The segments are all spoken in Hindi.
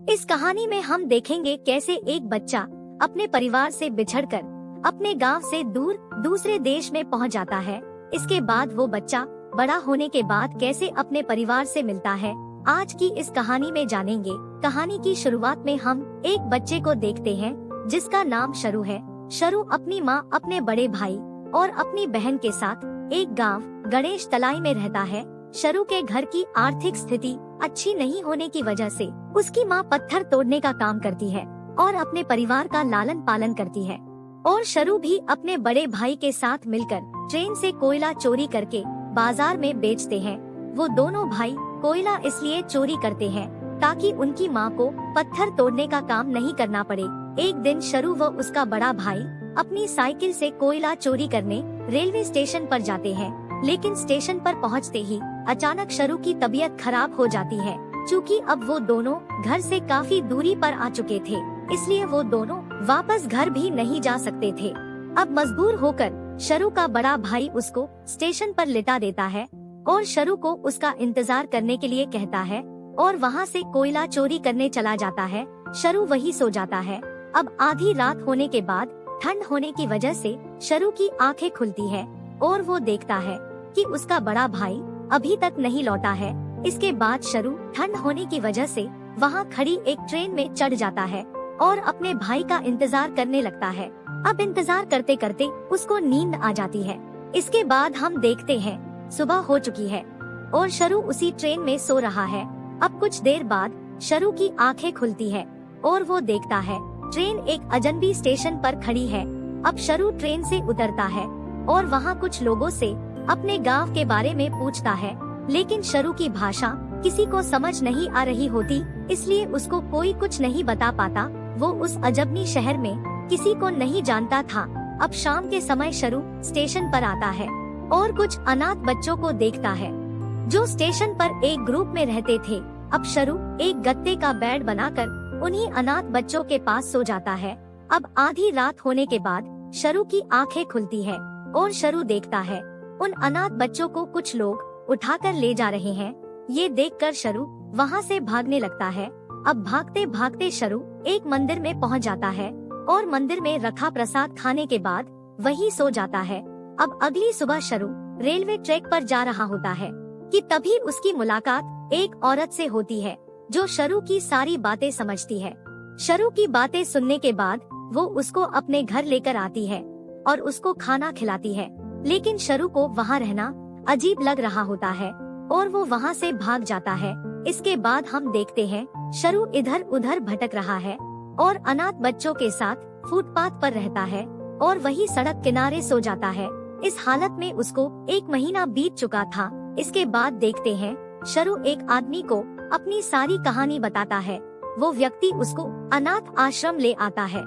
इस कहानी में हम देखेंगे कैसे एक बच्चा अपने परिवार से बिछड़कर अपने गांव से दूर दूसरे देश में पहुंच जाता है। इसके बाद वो बच्चा बड़ा होने के बाद कैसे अपने परिवार से मिलता है, आज की इस कहानी में जानेंगे। कहानी की शुरुआत में हम एक बच्चे को देखते हैं जिसका नाम शरू है। शरू अपनी माँ, अपने बड़े भाई और अपनी बहन के साथ एक गांव गणेश तलाई में रहता है। शरू के घर की आर्थिक स्थिति अच्छी नहीं होने की वजह से उसकी माँ पत्थर तोड़ने का काम करती है और अपने परिवार का लालन पालन करती है। और शरू भी अपने बड़े भाई के साथ मिलकर ट्रेन से कोयला चोरी करके बाजार में बेचते हैं। वो दोनों भाई कोयला इसलिए चोरी करते हैं ताकि उनकी माँ को पत्थर तोड़ने का काम नहीं करना पड़े। एक दिन शरू व उसका बड़ा भाई अपनी साइकिल से कोयला चोरी करने रेलवे स्टेशन पर जाते हैं, लेकिन स्टेशन पर पहुंचते ही अचानक शरू की तबीयत खराब हो जाती है। चूँकि अब वो दोनों घर से काफी दूरी पर आ चुके थे, इसलिए वो दोनों वापस घर भी नहीं जा सकते थे। अब मजबूर होकर शरू का बड़ा भाई उसको स्टेशन पर लिटा देता है और शरू को उसका इंतजार करने के लिए कहता है और वहाँ से कोयला चोरी करने चला जाता है। शरू वही सो जाता है। अब आधी रात होने के बाद ठंड होने की वजह से शरू की आंखें खुलती है और वो देखता है कि उसका बड़ा भाई अभी तक नहीं लौटा है। इसके बाद शरू ठंड होने की वजह से वहाँ खड़ी एक ट्रेन में चढ़ जाता है और अपने भाई का इंतजार करने लगता है। अब इंतजार करते करते उसको नींद आ जाती है। इसके बाद हम देखते हैं सुबह हो चुकी है और शरू उसी ट्रेन में सो रहा है। अब कुछ देर बाद शरू की आंखें खुलती है और वो देखता है ट्रेन एक अजनबी स्टेशन पर खड़ी है। अब शरू ट्रेन से उतरता है और वहाँ कुछ लोगों से अपने गांव के बारे में पूछता है, लेकिन शरू की भाषा किसी को समझ नहीं आ रही होती, इसलिए उसको कोई कुछ नहीं बता पाता। वो उस अजनबी शहर में किसी को नहीं जानता था। अब शाम के समय शरू स्टेशन पर आता है और कुछ अनाथ बच्चों को देखता है जो स्टेशन पर एक ग्रुप में रहते थे। अब शरू एक गत्ते का बेड बनाकर उन्हीं अनाथ बच्चों के पास सो जाता है। अब आधी रात होने के बाद शरू की आंखें खुलती है और शरू देखता है उन अनाथ बच्चों को कुछ लोग उठाकर ले जा रहे हैं। ये देखकर शरू वहाँ से भागने लगता है। अब भागते भागते शरू एक मंदिर में पहुँच जाता है और मंदिर में रखा प्रसाद खाने के बाद वही सो जाता है। अब अगली सुबह शरू रेलवे ट्रैक पर जा रहा होता है कि तभी उसकी मुलाकात एक औरत से होती है जो शरू की सारी बातें समझती है। शरू की बातें सुनने के बाद वो उसको अपने घर लेकर आती है और उसको खाना खिलाती है, लेकिन शरू को वहाँ रहना अजीब लग रहा होता है और वो वहाँ से भाग जाता है। इसके बाद हम देखते हैं शरू इधर उधर भटक रहा है और अनाथ बच्चों के साथ फुटपाथ पर रहता है और वही सड़क किनारे सो जाता है। इस हालत में उसको 1 महीना बीत चुका था। इसके बाद देखते हैं शरू एक आदमी को अपनी सारी कहानी बताता है। वो व्यक्ति उसको अनाथ आश्रम ले आता है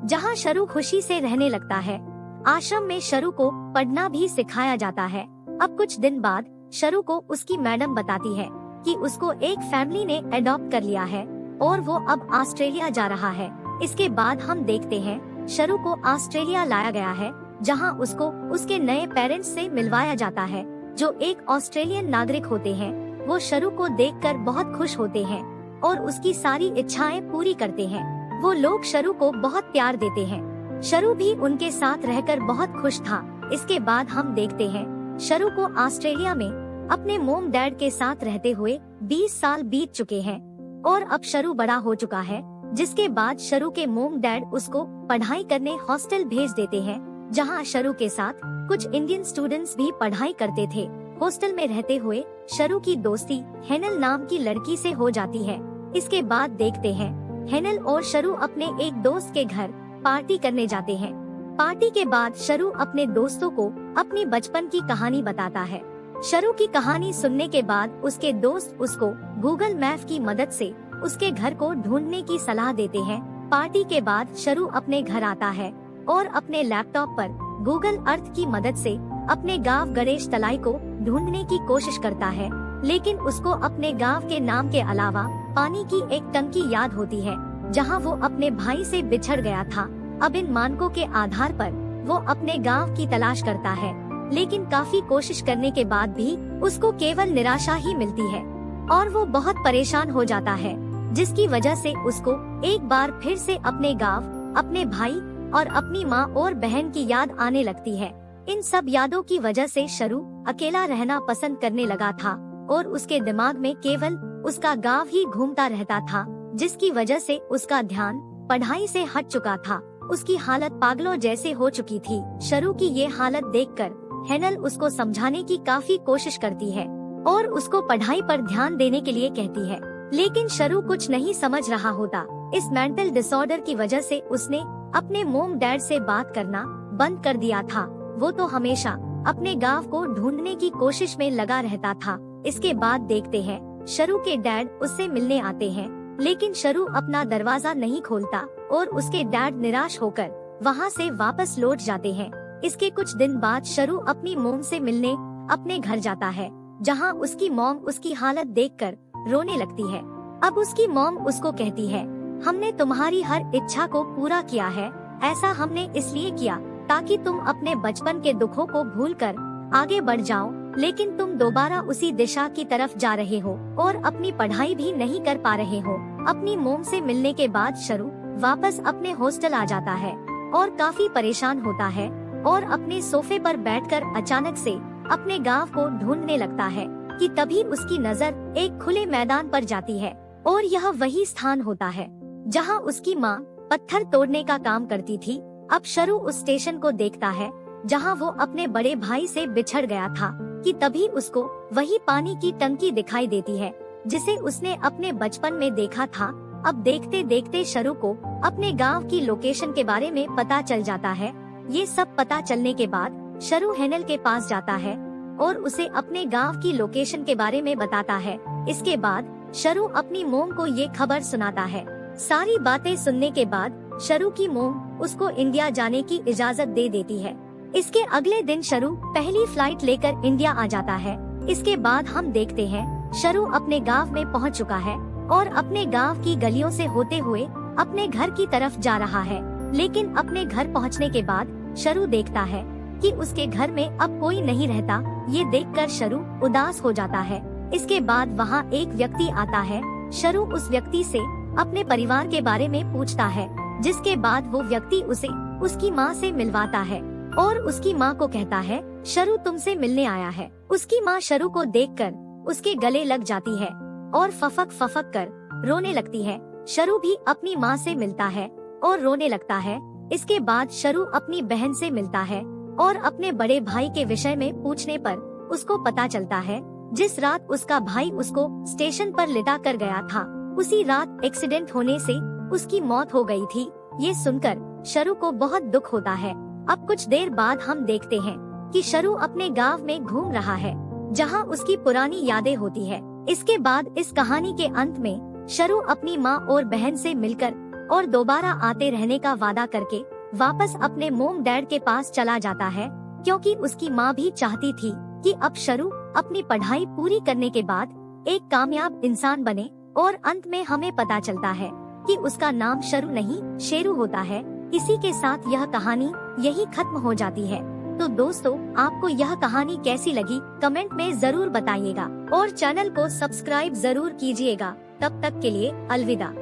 जहाँ शरू खुशी से रहने लगता है। आश्रम में शरू को पढ़ना भी सिखाया जाता है। अब कुछ दिन बाद शरू को उसकी मैडम बताती है कि उसको एक फैमिली ने एडॉप्ट कर लिया है और वो अब ऑस्ट्रेलिया जा रहा है। इसके बाद हम देखते हैं शरू को ऑस्ट्रेलिया लाया गया है जहाँ उसको उसके नए पेरेंट्स से मिलवाया जाता है जो एक ऑस्ट्रेलियन नागरिक होते हैं। वो शरू को देखकर बहुत खुश होते हैं और उसकी सारी इच्छाएं पूरी करते हैं। वो लोग शरू को बहुत प्यार देते हैं। शरू भी उनके साथ रहकर बहुत खुश था। इसके बाद हम देखते हैं शरू को ऑस्ट्रेलिया में अपने मोम डैड के साथ रहते हुए 20 साल बीत चुके हैं और अब शरू बड़ा हो चुका है, जिसके बाद शरू के मोम डैड उसको पढ़ाई करने हॉस्टल भेज देते हैं जहाँ शरू के साथ कुछ इंडियन स्टूडेंट्स भी पढ़ाई करते थे। हॉस्टल में रहते हुए शरू की दोस्ती हेनल नाम की लड़की से हो जाती है। इसके बाद देखते हैं हेनल और शरू अपने एक दोस्त के घर पार्टी करने जाते हैं। पार्टी के बाद शरू अपने दोस्तों को अपनी बचपन की कहानी बताता है। शरू की कहानी सुनने के बाद उसके दोस्त उसको गूगल मैप की मदद से उसके घर को ढूंढने की सलाह देते हैं। पार्टी के बाद शरू अपने घर आता है और अपने लैपटॉप पर गूगल अर्थ की मदद से अपने गांव गणेश तलाई को ढूंढने की कोशिश करता है, लेकिन उसको अपने गांव के नाम के अलावा पानी की एक टंकी याद होती है जहां वो अपने भाई से बिछड़ गया था। अब इन मानकों के आधार पर वो अपने गांव की तलाश करता है, लेकिन काफी कोशिश करने के बाद भी उसको केवल निराशा ही मिलती है और वो बहुत परेशान हो जाता है। जिसकी वजह से उसको एक बार फिर से अपने गांव, अपने भाई और अपनी माँ और बहन की याद आने लगती है। इन सब यादों की वजह से शरू अकेला रहना पसंद करने लगा था और उसके दिमाग में केवल उसका गांव ही घूमता रहता था, जिसकी वजह से उसका ध्यान पढ़ाई से हट चुका था। उसकी हालत पागलों जैसे हो चुकी थी। शरू की ये हालत देखकर हेनल उसको समझाने की काफी कोशिश करती है और उसको पढ़ाई पर ध्यान देने के लिए कहती है, लेकिन शरू कुछ नहीं समझ रहा होता। इस मेंटल डिसऑर्डर की वजह से उसने अपने मोम डैड से बात करना बंद कर दिया था। वो तो हमेशा अपने गांव को ढूंढने की कोशिश में लगा रहता था। इसके बाद देखते हैं शरू के डैड उससे मिलने आते हैं, लेकिन शरू अपना दरवाजा नहीं खोलता और उसके डैड निराश होकर वहाँ से वापस लौट जाते हैं। इसके कुछ दिन बाद शरू अपनी मोम से मिलने अपने घर जाता है, जहाँ उसकी मॉम उसकी हालत देखकर रोने लगती है। अब उसकी मॉम उसको कहती है, हमने तुम्हारी हर इच्छा को पूरा किया है। ऐसा हमने इसलिए किया ताकि तुम अपने बचपन के दुखों को भूलकर आगे बढ़ जाओ, लेकिन तुम दोबारा उसी दिशा की तरफ जा रहे हो और अपनी पढ़ाई भी नहीं कर पा रहे हो। अपनी मोम से मिलने के बाद शरू वापस अपने हॉस्टल आ जाता है और काफी परेशान होता है और अपने सोफे पर बैठकर अचानक से अपने गांव को ढूंढने लगता है कि तभी उसकी नजर एक खुले मैदान पर जाती है और यह वही स्थान होता है जहां उसकी माँ पत्थर तोड़ने का काम करती थी। अब शरू उस स्टेशन को देखता है जहां वो अपने बड़े भाई से बिछड़ गया था कि तभी उसको वही पानी की टंकी दिखाई देती है जिसे उसने अपने बचपन में देखा था। अब देखते देखते शरू को अपने गांव की लोकेशन के बारे में पता चल जाता है। ये सब पता चलने के बाद शरू हेनल के पास जाता है और उसे अपने गांव की लोकेशन के बारे में बताता है। इसके बाद शरू अपनी मोम को ये खबर सुनाता है। सारी बातें सुनने के बाद शरू की मोम उसको इंडिया जाने की इजाजत दे देती है। इसके अगले दिन शरू पहली फ्लाइट लेकर इंडिया आ जाता है। इसके बाद हम देखते हैं शरू अपने गांव में पहुंच चुका है और अपने गांव की गलियों से होते हुए अपने घर की तरफ जा रहा है। लेकिन अपने घर पहुंचने के बाद शरू देखता है कि उसके घर में अब कोई नहीं रहता। ये देखकर शरू उदास हो जाता है। इसके बाद वहाँ एक व्यक्ति आता है। शरू उस व्यक्ति से अपने परिवार के बारे में पूछता है, जिसके बाद वो व्यक्ति उसे उसकी माँ से मिलवाता है और उसकी माँ को कहता है, शरू तुमसे मिलने आया है। उसकी माँ शरू को देखकर उसके गले लग जाती है और फफक फफक कर रोने लगती है। शरू भी अपनी माँ से मिलता है और रोने लगता है। इसके बाद शरू अपनी बहन से मिलता है और अपने बड़े भाई के विषय में पूछने पर उसको पता चलता है जिस रात उसका भाई उसको स्टेशन पर लिटा कर गया था, उसी रात एक्सीडेंट होने से उसकी मौत हो गई थी। ये सुनकर शरू को बहुत दुख होता है। अब कुछ देर बाद हम देखते हैं कि शरू अपने गांव में घूम रहा है, जहां उसकी पुरानी यादें होती है। इसके बाद इस कहानी के अंत में शरू अपनी माँ और बहन से मिलकर और दोबारा आते रहने का वादा करके वापस अपने मोम डैड के पास चला जाता है, क्योंकि उसकी माँ भी चाहती थी कि अब शरू अपनी पढ़ाई पूरी करने के बाद एक कामयाब इंसान बने। और अंत में हमें पता चलता है कि उसका नाम शरू नहीं शेरू होता है। इसी के साथ यह कहानी यही खत्म हो जाती है। तो दोस्तों, आपको यह कहानी कैसी लगी कमेंट में जरूर बताइएगा और चैनल को सब्सक्राइब जरूर कीजिएगा। तब तक के लिए अलविदा।